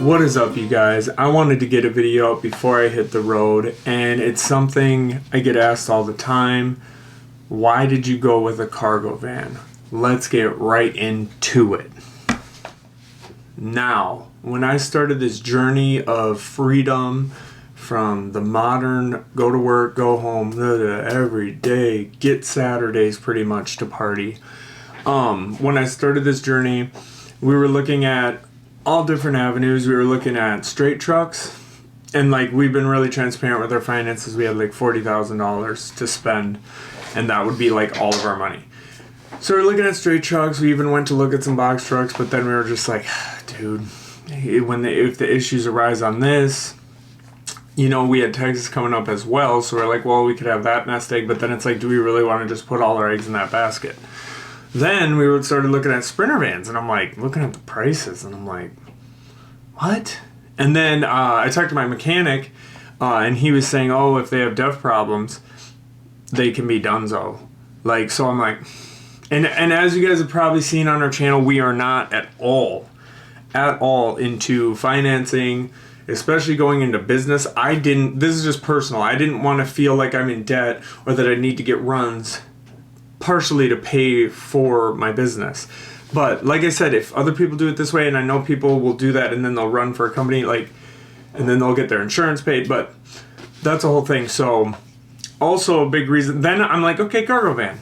What is up, you guys? I wanted to get a video up before I hit the road, and it's something I get asked all the time. Why did you go with a cargo van? Let's get right into it. Now, when I started this journey of freedom from the modern go to work, go home, every day, get Saturdays pretty much to party. When I started this journey, we were looking at all different avenues. We were looking at straight trucks, and like we've been really transparent with our finances. We had like $40,000 to spend, and that would be like all of our money. So we're looking at straight trucks. We even went to look at some box trucks, but then we were just like, dude, if the issues arise on this, we had Texas coming up as well. So we're like, well, we could have that nest egg, but then it's like, do we really want to just put all our eggs in that basket? Then we started looking at Sprinter vans, and I'm like, looking at the prices, and I'm like, what? And then I talked to my mechanic, and he was saying, oh, if they have DEF problems, they can be donezo. Like, so I'm like, and as you guys have probably seen on our channel, we are not at all into financing, especially going into business. This is just personal. I didn't want to feel like I'm in debt or that I need to get runs partially to pay for my business. But like I said, if other people do it this way, and I know people will do that and then they'll run for a company, and then they'll get their insurance paid, but that's a whole thing. So also a big reason, then I'm like, okay, cargo van.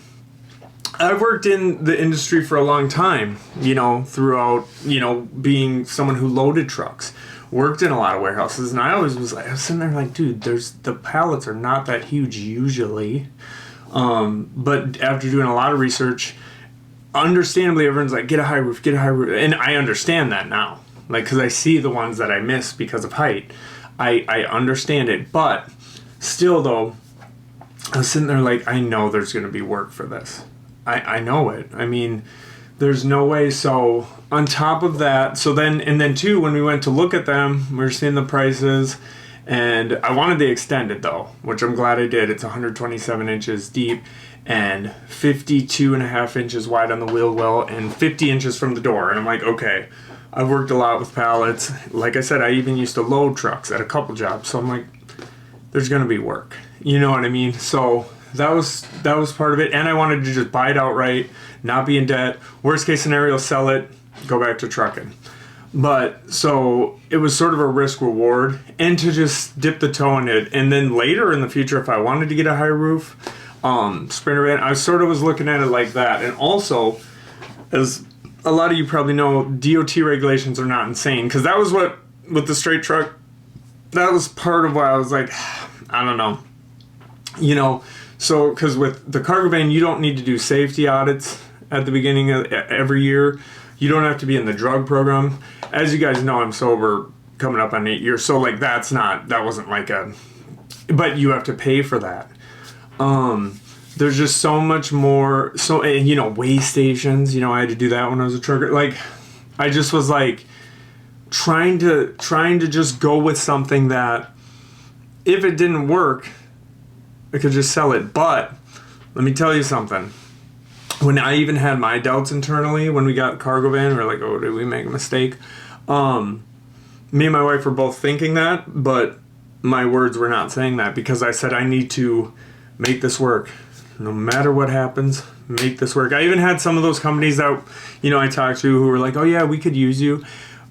I've worked in the industry for a long time, throughout, being someone who loaded trucks, worked in a lot of warehouses, and I was sitting there like, dude, the pallets are not that huge usually. But after doing a lot of research, understandably, everyone's like, get a high roof, and I understand that now, because I see the ones that I miss because of height. I understand it, but still though, I was sitting there like, I know there's going to be work for this. I know it. I mean, there's no way. So on top of that, and then too, when we went to look at them, we were seeing the prices. And I wanted the extended though, which I'm glad I did. It's 127 inches deep and 52 and a half inches wide on the wheel well and 50 inches from the door. And I'm like, okay, I've worked a lot with pallets. Like I said, I even used to load trucks at a couple jobs. So I'm like, there's going to be work. You know what I mean? So that was part of it. And I wanted to just buy it outright, not be in debt. Worst case scenario, sell it, go back to trucking. But so it was sort of a risk reward, and to just dip the toe in it. And then later in the future, if I wanted to get a high roof Sprinter van, I sort of was looking at it like that. And also, as a lot of you probably know, DOT regulations are not insane, because that was what with the straight truck, that was part of why I was like, I don't know, so because with the cargo van, you don't need to do safety audits at the beginning of every year. You don't have to be in the drug program. As you guys know, I'm sober coming up on 8 years. So that wasn't like but you have to pay for that. There's just so much more. So, weigh stations, I had to do that when I was a trucker. I just was trying to just go with something that if it didn't work, I could just sell it. But let me tell you something. When I even had my doubts internally when we got cargo van, we were like, oh, did we make a mistake? Me and my wife were both thinking that, but my words were not saying that, because I said I need to make this work. No matter what happens, make this work. I even had some of those companies that, I talked to who were like, oh yeah, we could use you.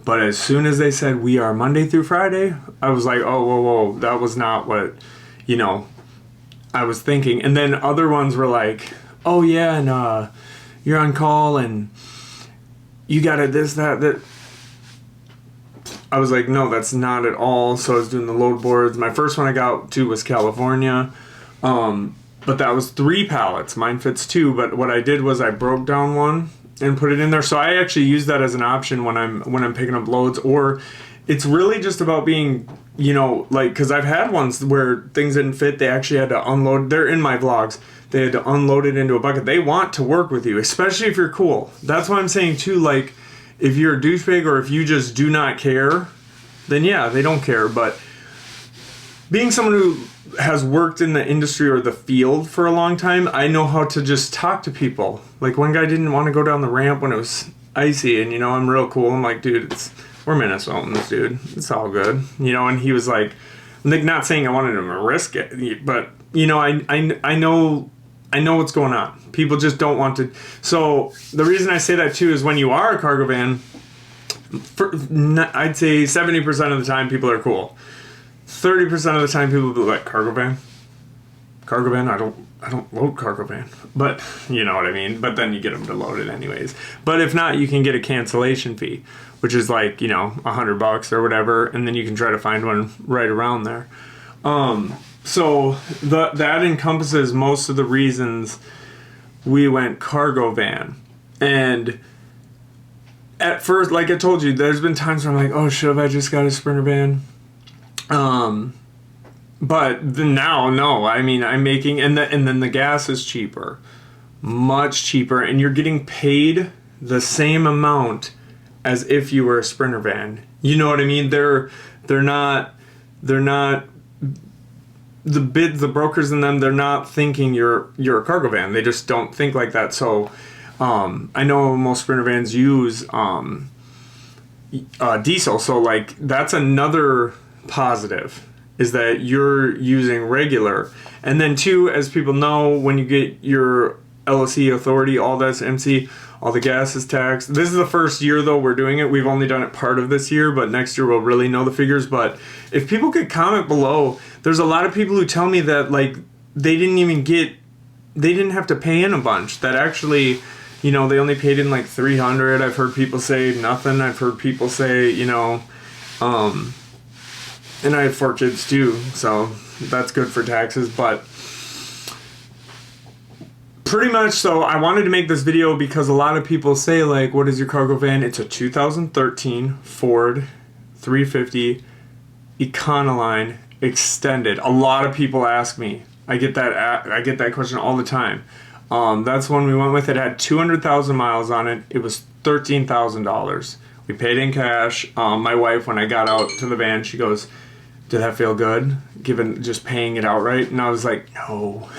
But as soon as they said we are Monday through Friday, I was like, oh, whoa, that was not what, I was thinking. And then other ones were like, oh yeah, and you're on call and you got this, that. I was like, no, that's not at all. So I was doing the load boards. My first one I got to was California, but that was 3 pallets. Mine fits 2, but what I did was I broke down one and put it in there. So I actually use that as an option when I'm picking up loads. Or it's really just about being, because I've had ones where things didn't fit. They actually had to unload. They're in my vlogs. They had to unload it into a bucket. They want to work with you, especially if you're cool. That's why I'm saying too, if you're a douchebag or if you just do not care, then yeah, they don't care. But being someone who has worked in the industry or the field for a long time, I know how to just talk to people. Like one guy didn't want to go down the ramp when it was icy, and I'm real cool. I'm like, dude, it's We're Minnesotans, dude. It's all good. You know, and he was like, not saying I wanted him to risk it, but, you know, I know what's going on. People just don't want to. So the reason I say that too is when you are a cargo van, I'd say 70% of the time people are cool. 30% of the time people will be like, cargo van? Cargo van? I don't load cargo van. But, you know what I mean? But then you get them to load it anyways. But if not, you can get a cancellation fee, which is like, you know, $100 or whatever, and then you can try to find one right around there. So that encompasses most of the reasons we went cargo van. And at first, like I told you, there's been times where I'm like, oh, should have I just got a Sprinter van? But now, no. I mean, I'm making, and then the gas is cheaper, much cheaper, and you're getting paid the same amount as if you were a Sprinter van. You know what I mean? They're not the brokers in them. They're not thinking you're a cargo van. They just don't think like that. So, I know most Sprinter vans use diesel. So like that's another positive, is that you're using regular. And then two, as people know, when you get your LLC authority, all that's MC, all the gas is taxed. This is the first year though we're doing it. We've only done it part of this year, but next year we'll really know the figures. But if people could comment below, there's a lot of people who tell me that like they didn't have to pay in a bunch. That actually, you know, they only paid in like $300. I've heard people say nothing. I've heard people say, you know, and I have 4 kids too, so that's good for taxes. But pretty much, so I wanted to make this video because a lot of people say like, what is your cargo van? It's a 2013 Ford 350 Econoline Extended. A lot of people ask me. I get that question all the time. That's one we went with. It had 200,000 miles on it. It was $13,000. We paid in cash. My wife, when I got out to the van, she goes, did that feel good? Given just paying it outright? And I was like, no.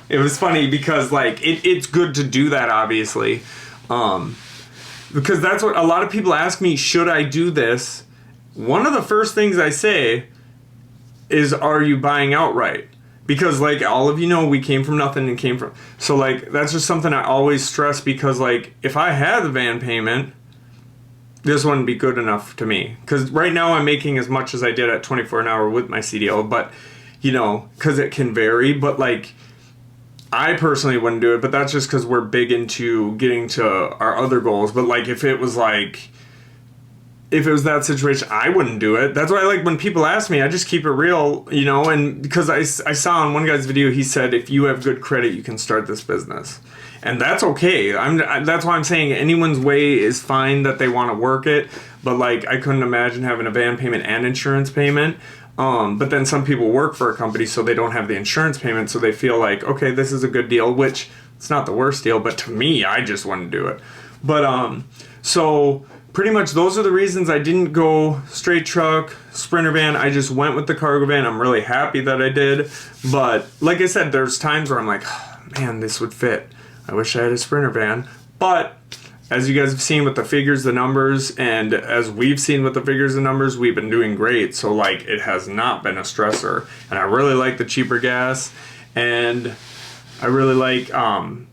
It was funny because like it's good to do that, obviously. Because that's what a lot of people ask me, should I do this? One of the first things I say is, are you buying outright? Because like all of you know, we came from nothing and came from, so like that's just something I always stress, because like if I had the van payment, this wouldn't be good enough to me. Because right now I'm making as much as I did at 24 an hour with my CDL, but you know, because it can vary. But like I personally wouldn't do it, but that's just because we're big into getting to our other goals. But like if it was that situation, I wouldn't do it. That's why, like, when people ask me, I just keep it real, you know. And because I saw on one guy's video, he said, if you have good credit, you can start this business. And that's okay. That's why I'm saying anyone's way is fine that they want to work it. But, like, I couldn't imagine having a van payment and insurance payment. But then some people work for a company, so they don't have the insurance payment. So they feel like, okay, this is a good deal, which it's not the worst deal. But to me, I just wouldn't do it. But, so pretty much those are the reasons I didn't go straight truck, Sprinter van. I just went with the cargo van. I'm really happy that I did. But like I said, there's times where I'm like, oh, man, this would fit. I wish I had a Sprinter van. But as you guys have seen with the figures, the numbers, and as we've seen with the figures and numbers, we've been doing great. So like it has not been a stressor. And I really like the cheaper gas. And I really like, I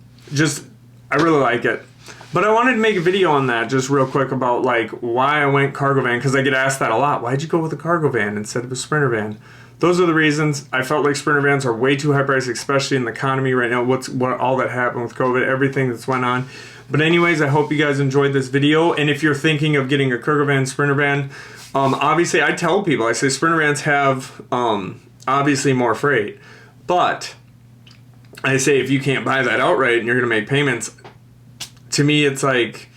really like it. But I wanted to make a video on that just real quick about like why I went cargo van, because I get asked that a lot. Why'd you go with a cargo van instead of a Sprinter van? Those are the reasons. I felt like Sprinter vans are way too high priced, especially in the economy right now. What all that happened with COVID, everything that's went on. But anyways, I hope you guys enjoyed this video. And if you're thinking of getting a cargo van, Sprinter van, obviously I tell people, I say Sprinter vans have obviously more freight. But I say if you can't buy that outright and you're going to make payments, to me, it's like,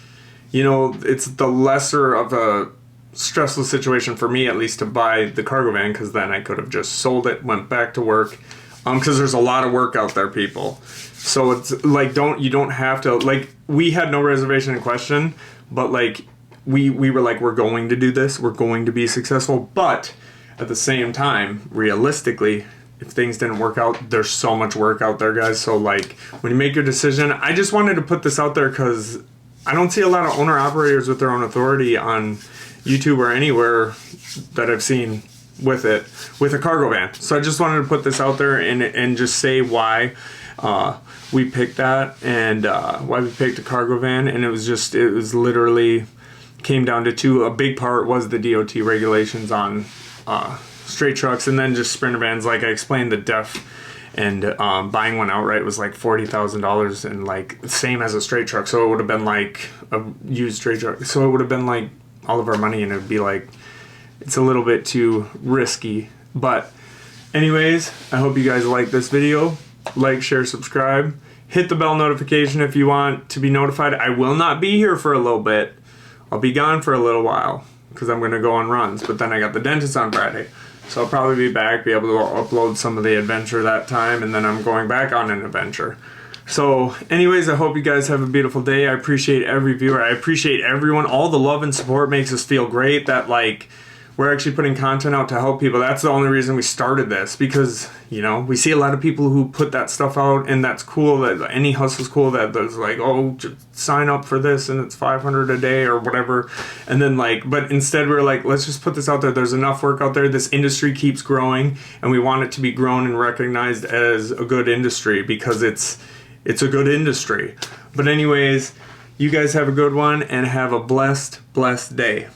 you know, it's the lesser of a stressful situation for me, at least, to buy the cargo van, because then I could have just sold it, went back to work, because there's a lot of work out there, people. So it's like, you don't have to, like, we had no reservation in question, but like, we were like, we're going to do this, we're going to be successful, but at the same time, realistically, if things didn't work out, there's so much work out there, guys. So like when you make your decision, I just wanted to put this out there because I don't see a lot of owner operators with their own authority on YouTube or anywhere that I've seen with it, with a cargo van. So I just wanted to put this out there and just say why we picked that, and why we picked a cargo van. And it was literally came down to two. A big part was the DOT regulations on straight trucks, and then just Sprinter vans. Like I explained, the DEF and buying one outright was like $40,000, and like same as a straight truck. So it would have been like a used straight truck. So it would have been like all of our money, and it would be like, it's a little bit too risky. But anyways, I hope you guys like this video. Like, share, subscribe. Hit the bell notification if you want to be notified. I will not be here for a little bit. I'll be gone for a little while because I'm going to go on runs. But then I got the dentist on Friday. So I'll probably be back, be able to upload some of the adventure that time. And then I'm going back on an adventure. So anyways, I hope you guys have a beautiful day. I appreciate every viewer. I appreciate everyone. All the love and support makes us feel great that like we're actually putting content out to help people. That's the only reason we started this, because, you know, we see a lot of people who put that stuff out, and that's cool. That any hustle's cool. That there's like, oh, just sign up for this and it's $500 a day or whatever. And then like, but instead we're like, let's just put this out there. There's enough work out there. This industry keeps growing, and we want it to be grown and recognized as a good industry because it's a good industry. But anyways, you guys have a good one and have a blessed day.